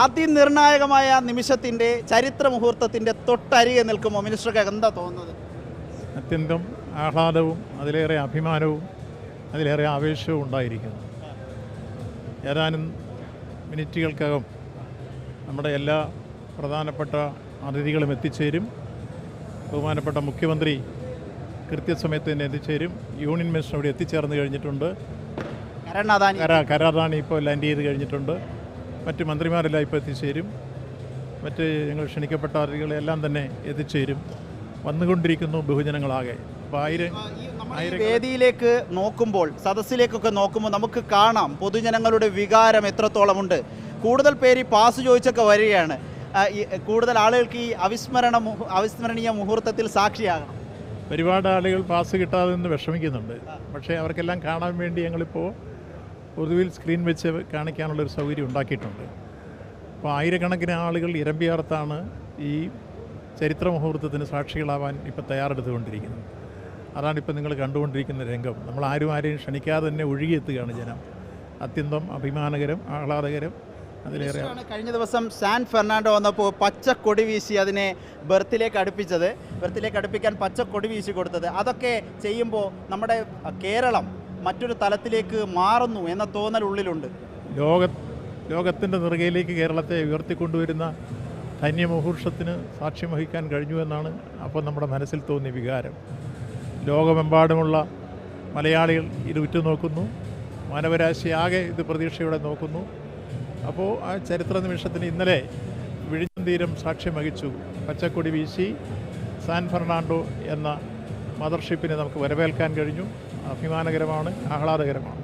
അതിനിർണായകമായ നിമിഷത്തിൻ്റെ ചരിത്ര മുഹൂർത്തത്തിൻ്റെ തൊട്ടരികെ നിൽക്കുമ്പോൾ മിനിസ്റ്റർക്ക് എന്താ തോന്നുന്നത്? അത്യന്തം ആഹ്ലാദവും അതിലേറെ അഭിമാനവും അതിലേറെ ആവേശവും ഉണ്ടായിരിക്കുന്നു. ഏതാനും മിനിറ്റുകൾക്കകം നമ്മുടെ എല്ലാ പ്രധാനപ്പെട്ട അതിഥികളും എത്തിച്ചേരും. ബഹുമാനപ്പെട്ട മുഖ്യമന്ത്രി കൃത്യസമയത്ത് തന്നെ എത്തിച്ചേരും. യൂണിയൻ മിനിസ്റ്റർ അവിടെ എത്തിച്ചേർന്ന് കഴിഞ്ഞിട്ടുണ്ട്. കരാറാണി ഇപ്പോൾ ലാൻഡ് ചെയ്ത് കഴിഞ്ഞിട്ടുണ്ട്. മറ്റ് മന്ത്രിമാരെല്ലാം ഇപ്പോൾ എത്തിച്ചേരും. മറ്റ് ഞങ്ങൾ ക്ഷണിക്കപ്പെട്ട അതിഥികളെല്ലാം തന്നെ എത്തിച്ചേരും. വന്നുകൊണ്ടിരിക്കുന്നു ബഹുജനങ്ങളാകെ. അപ്പോൾ വേദിയിലേക്ക് നോക്കുമ്പോൾ, സദസ്സിലേക്കൊക്കെ നോക്കുമ്പോൾ നമുക്ക് കാണാം പൊതുജനങ്ങളുടെ വികാരം എത്രത്തോളമുണ്ട്. കൂടുതൽ പേര് പാസ് ചോദിച്ചൊക്കെ വരികയാണ്. കൂടുതൽ ആളുകൾക്ക് ഈ അവിസ്മരണീയ മുഹൂർത്തത്തിൽ സാക്ഷിയാകണം. ഒരുപാട് ആളുകൾ പാസ് കിട്ടാതെ നിന്ന് വിഷമിക്കുന്നുണ്ട്. പക്ഷേ അവർക്കെല്ലാം കാണാൻ വേണ്ടി ഞങ്ങളിപ്പോൾ പൊതുവിൽ സ്ക്രീൻ വെച്ച് കാണിക്കാനുള്ളൊരു സൗകര്യം ഉണ്ടാക്കിയിട്ടുണ്ട്. അപ്പോൾ ആയിരക്കണക്കിന് ആളുകൾ ഇരമ്പിയാർത്താണ് ഈ ചരിത്ര മുഹൂർത്തത്തിന് സാക്ഷികളാവാൻ ഇപ്പോൾ തയ്യാറെടുത്തുകൊണ്ടിരിക്കുന്നത്. അതാണിപ്പോൾ നിങ്ങൾ കണ്ടുകൊണ്ടിരിക്കുന്ന രംഗം. നമ്മൾ ആരെയും ക്ഷണിക്കാതെ തന്നെ ഒഴുകിയെത്തുകയാണ് ജനം. അത്യന്തം അഭിമാനകരം, ആഹ്ലാദകരം. അതിലേറെ കഴിഞ്ഞ ദിവസം സാൻ ഫെർണാണ്ടോ വന്നപ്പോൾ പച്ച കൊടി വീശി അതിനെ ബെർത്തിലേക്ക് അടുപ്പിക്കാൻ പച്ച കൊടി വീശി കൊടുത്തത്. അതൊക്കെ ചെയ്യുമ്പോൾ നമ്മുടെ കേരളം മറ്റൊരു തലത്തിലേക്ക് മാറുന്നു എന്ന തോന്നൽ ഉള്ളിലുണ്ട്. ലോകത്തിൻ്റെ നെറുകയിലേക്ക് കേരളത്തെ ഉയർത്തിക്കൊണ്ടുവരുന്ന ധന്യമുഹൂർത്തത്തിന് സാക്ഷ്യം വഹിക്കാൻ കഴിഞ്ഞു എന്നാണ് അപ്പോൾ നമ്മുടെ മനസ്സിൽ തോന്നിയ വികാരം. ലോകമെമ്പാടുമുള്ള മലയാളികൾ ഇത് ഉറ്റുനോക്കുന്നു. മാനവരാശിയാകെ ഇത് പ്രതീക്ഷയോടെ നോക്കുന്നു. അപ്പോൾ ആ ചരിത്ര നിമിഷത്തിന് ഇന്നലെ വിഴിഞ്ഞം തീരം സാക്ഷ്യം വഹിച്ചു. പച്ചക്കൊടി വീശി സാൻ ഫെർണാണ്ടോ എന്ന മദർഷിപ്പിനെ നമുക്ക് വരവേൽക്കാൻ കഴിഞ്ഞു. അഭിമാനകരമാണ്, ആഹ്ലാദകരമാണ്.